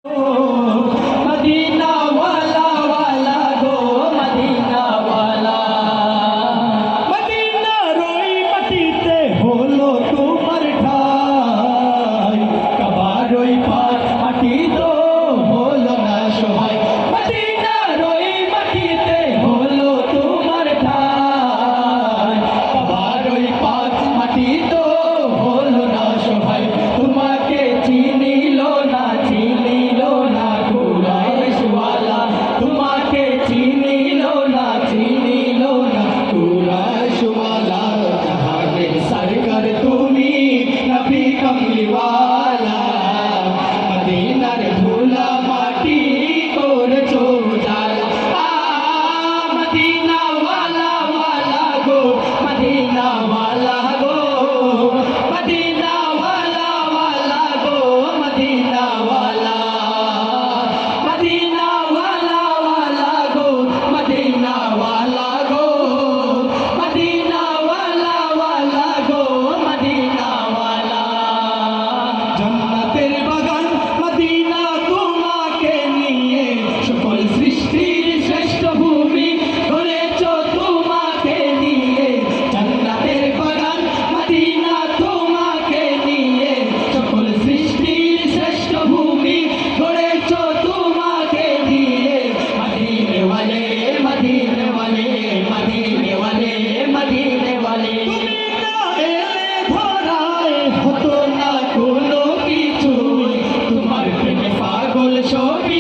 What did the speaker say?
Medina वाला वाला गो Medina वाला মদিনা রই মাটিতে হলো তোমার ঠাই कबार रोई पाक माटी तो होलो ना सोहाय मदीना रोई माटीते होलो तुम्हार ठाई कबार रोई पाक माटी तो होलो ना सोहाय तुम्हाके चिनिलो ना कुराइश वाला तुम्हाके चिनिलो ना कुराइश वाला जहाने सरकार तुमी नबी कमली वाला मदीनार धूला माटी करेছো उजाला मदीना वाला वाला गो मदीना वाला गो मदीना वाला वाला गो मदीना वाला मदीना वाला वाला गो मदीना वाला गो मदीना वाला वाला गो मदीना वाला জান্নাতের বাগান মদিনা তোমাকে নিয়ে সকল সৃষ্টির শ্রেষ্ঠ ভূমি গড়েছো তোমাকে নিয়ে জান্নাতের বাগান মদিনা তোমাকে নিয়ে সকল সৃষ্টির শ্রেষ্ঠ ভূমি গড়েছো তোমাকে নিয়ে মদিনে ওয়ালে মদিনে ওয়ালে মদিনে ওয়ালে মদিনে ওয়ালে তুমি না এলে ধরায় হতো না কোনো কিছু তোমার প্রেমে পাগল সবই